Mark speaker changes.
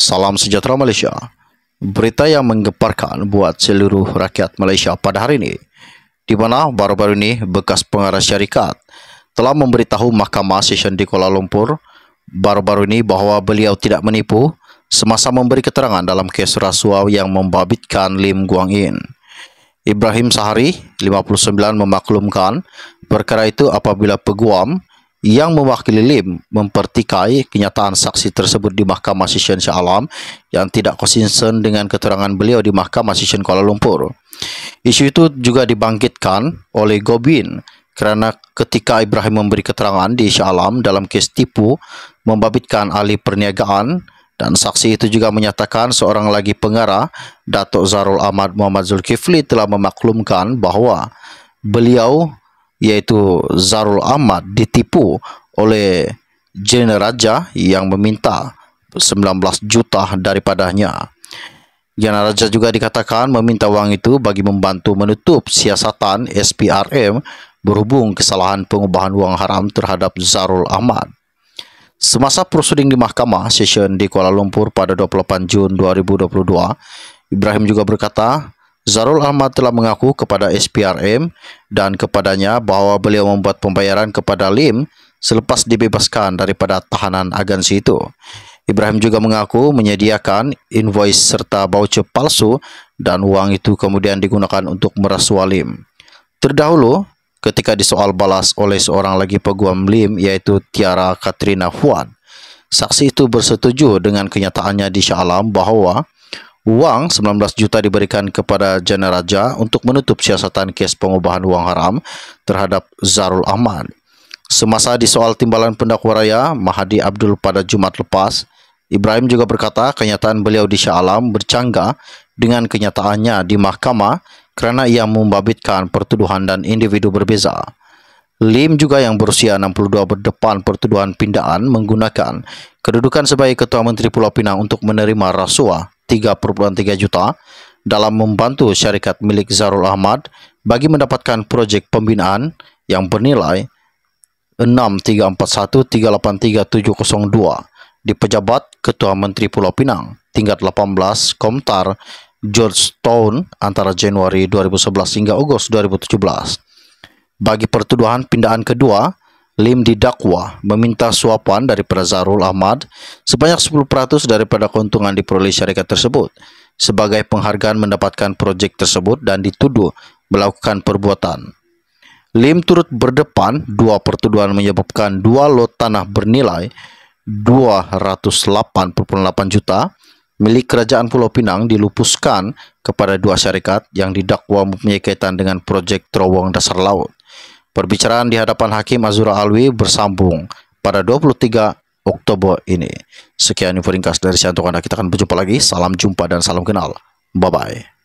Speaker 1: Salam sejahtera Malaysia. Berita yang menggemparkan buat seluruh rakyat Malaysia pada hari ini, di mana baru-baru ini bekas pengarah syarikat telah memberitahu Mahkamah Session di Kuala Lumpur baru-baru ini bahawa beliau tidak menipu semasa memberi keterangan dalam kes rasuah yang membabitkan Lim Guang In. Ibrahim Sahari, 59, memaklumkan perkara itu apabila peguam yang mewakili Lim mempertikai kenyataan saksi tersebut di Mahkamah Session Shah Alam yang tidak konsisten dengan keterangan beliau di Mahkamah Session Kuala Lumpur. Isu itu juga dibangkitkan oleh Gobin kerana ketika Ibrahim memberi keterangan di Shah Alam dalam kes tipu membabitkan ahli perniagaan, dan saksi itu juga menyatakan seorang lagi pengarah, Datuk Zarul Ahmad Muhammad Zulkifli, telah memaklumkan bahawa beliau iaitu Zarul Ahmad ditipu oleh Jener Raja yang meminta 19 juta daripadanya. Jener Raja juga dikatakan meminta wang itu bagi membantu menutup siasatan SPRM berhubung kesalahan pengubahan wang haram terhadap Zarul Ahmad. Semasa prosiding di Mahkamah Session di Kuala Lumpur pada 28 Jun 2022, Ibrahim juga berkata Zarul Ahmad telah mengaku kepada SPRM dan kepadanya bahawa beliau membuat pembayaran kepada Lim selepas dibebaskan daripada tahanan agensi itu. Ibrahim juga mengaku menyediakan invoice serta voucher palsu dan wang itu kemudian digunakan untuk merasuah Lim. Terdahulu, ketika disoal balas oleh seorang lagi peguam Lim iaitu Tiara Katrina Fuad, saksi itu bersetuju dengan kenyataannya di Shah Alam bahawa wang 19 juta diberikan kepada Jener Raja untuk menutup siasatan kes pengubahan wang haram terhadap Zarul Ahmad. Semasa disoal timbalan pendakwa raya Mahdi Abdul pada Jumaat lepas, Ibrahim juga berkata kenyataan beliau di Shah Alam bercanggah dengan kenyataannya di mahkamah kerana ia membabitkan pertuduhan dan individu berbeza. Lim juga yang berusia 62 berdepan pertuduhan pindaan menggunakan kedudukan sebagai Ketua Menteri Pulau Pinang untuk menerima rasuah 3.3 juta dalam membantu syarikat milik Zarul Ahmad bagi mendapatkan projek pembinaan yang bernilai 6341383.702 di pejabat Ketua Menteri Pulau Pinang tingkat 18 Komtar Georgetown antara Januari 2011 hingga Ogos 2017. Bagi pertuduhan pindaan kedua, Lim didakwa meminta suapan daripada Zarul Ahmad sebanyak 10% daripada keuntungan diperoleh syarikat tersebut sebagai penghargaan mendapatkan projek tersebut dan dituduh melakukan perbuatan. Lim turut berdepan dua pertuduhan menyebabkan dua lot tanah bernilai 208.8 juta milik Kerajaan Pulau Pinang dilupuskan kepada dua syarikat yang didakwa mempunyai kaitan dengan projek terowong dasar laut. Perbicaraan di hadapan Hakim Azura Alwi bersambung pada 23 Oktober ini. Sekian info ringkas dari Sianto Anda. Kita akan berjumpa lagi. Salam jumpa dan salam kenal. Bye-bye.